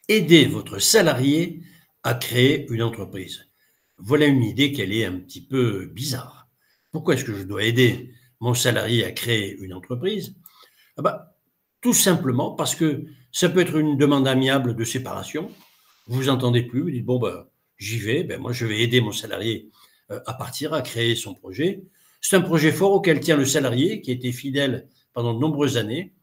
aider votre salarié à créer une entreprise. Voilà une idée qu'elle est un petit peu bizarre. Pourquoi est-ce que je dois aider mon salarié à créer une entreprise? Ah bah, tout simplement parce que ça peut être une demande amiable de séparation. Vous vous entendez plus, vous dites bon ben j'y vais, ben moi je vais aider mon salarié à partir, à créer son projet. C'est un projet fort auquel tient le salarié qui a été fidèle pendant de nombreuses années,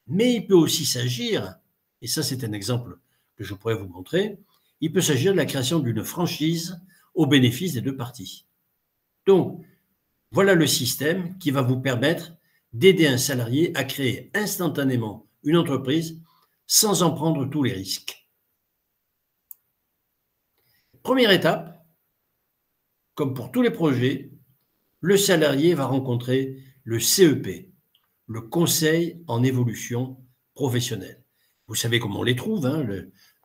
mais il peut aussi s'agir, et ça c'est un exemple que je pourrais vous montrer, il peut s'agir de la création d'une franchise au bénéfice des deux parties. Donc, voilà le système qui va vous permettre d'aider un salarié à créer instantanément une entreprise sans en prendre tous les risques. Première étape, comme pour tous les projets, le salarié va rencontrer le CEP, le Conseil en évolution professionnelle. Vous savez comment on les trouve, hein,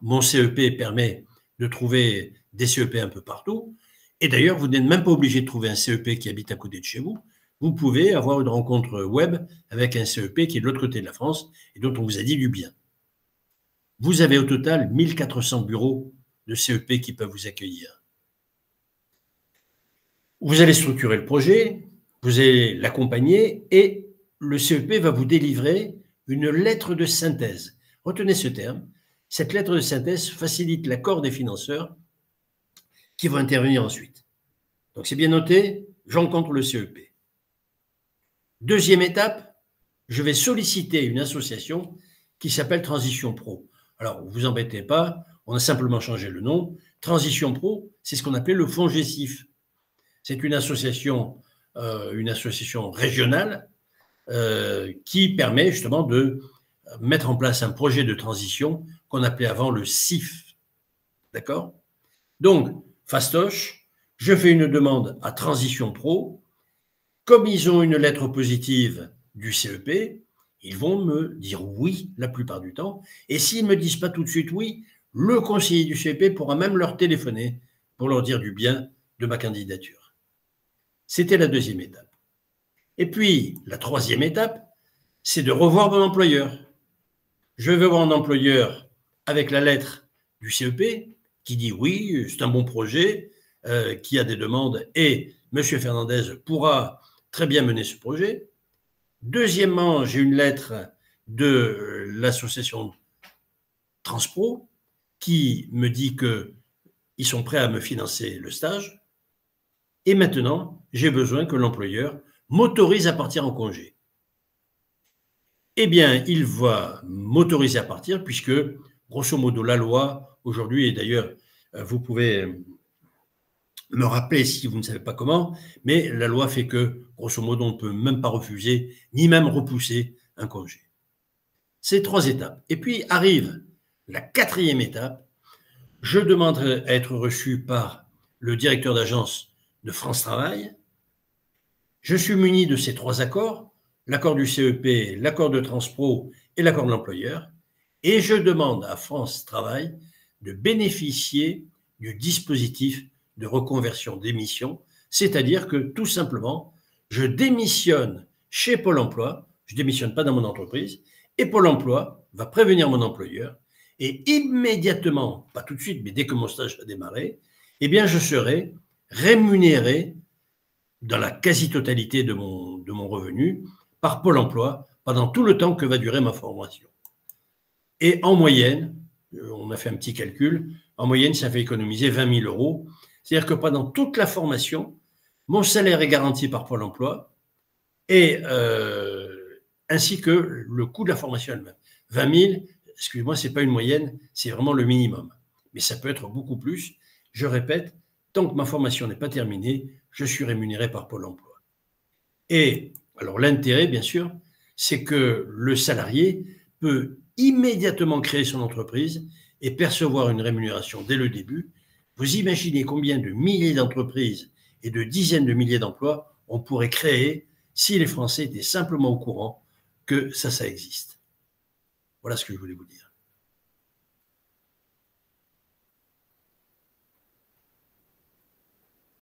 mon CEP permet de trouver des CEP un peu partout. Et d'ailleurs, vous n'êtes même pas obligé de trouver un CEP qui habite à côté de chez vous. Vous pouvez avoir une rencontre web avec un CEP qui est de l'autre côté de la France et dont on vous a dit du bien. Vous avez au total 1400 bureaux de CEP qui peuvent vous accueillir. Vous allez structurer le projet, vous allez l'accompagner et le CEP va vous délivrer une lettre de synthèse. Retenez ce terme. Cette lettre de synthèse facilite l'accord des financeurs qui vont intervenir ensuite. Donc c'est bien noté, je rencontre le CEP. Deuxième étape, je vais solliciter une association qui s'appelle Transition Pro. Alors, vous embêtez pas, on a simplement changé le nom. Transition Pro, c'est ce qu'on appelait le fonds GESIF. C'est une association régionale qui permet justement de mettre en place un projet de transition qu'on appelait avant le CIF. D'accord? Donc, fastoche, je fais une demande à Transition Pro. Comme ils ont une lettre positive du CEP, ils vont me dire oui la plupart du temps. Et s'ils ne me disent pas tout de suite oui, le conseiller du CEP pourra même leur téléphoner pour leur dire du bien de ma candidature. C'était la deuxième étape. Et puis, la troisième étape, c'est de revoir mon employeur. Je vais voir mon employeur avec la lettre du CEP qui dit oui, c'est un bon projet, qui a des demandes et M. Fernandez pourra très bien mener ce projet. Deuxièmement, j'ai une lettre de l'association Transpro qui me dit qu'ils sont prêts à me financer le stage. Et maintenant, j'ai besoin que l'employeur m'autorise à partir en congé. Eh bien, il va m'autoriser à partir puisque, grosso modo, la loi aujourd'hui, et d'ailleurs, vous pouvez me rappeler si vous ne savez pas comment, mais la loi fait que, grosso modo, on ne peut même pas refuser, ni même repousser un congé. C'est 3 étapes. Et puis arrive la 4e étape. Je demande à être reçu par le directeur d'agence de France Travail. Je suis muni de ces 3 accords, l'accord du CEP, l'accord de Transpro et l'accord de l'employeur. Et je demande à France Travail de bénéficier du dispositif de reconversion d'émission, c'est-à-dire que tout simplement, je démissionne chez Pôle emploi, je ne démissionne pas dans mon entreprise, et Pôle emploi va prévenir mon employeur, et immédiatement, pas tout de suite, mais dès que mon stage va démarrer, eh bien je serai rémunéré dans la quasi-totalité de mon revenu par Pôle emploi pendant tout le temps que va durer ma formation. Et en moyenne, on a fait un petit calcul, en moyenne, ça fait économiser 20 000 euros. C'est-à-dire que pendant toute la formation, mon salaire est garanti par Pôle emploi et ainsi que le coût de la formation elle-même. 20 000, excusez-moi, ce n'est pas une moyenne, c'est vraiment le minimum. Mais ça peut être beaucoup plus. Je répète, tant que ma formation n'est pas terminée, je suis rémunéré par Pôle emploi. Et alors l'intérêt, bien sûr, c'est que le salarié peut immédiatement créer son entreprise et percevoir une rémunération dès le début. Vous imaginez combien de milliers d'entreprises et de dizaines de milliers d'emplois on pourrait créer si les Français étaient simplement au courant que ça existe. Voilà ce que je voulais vous dire.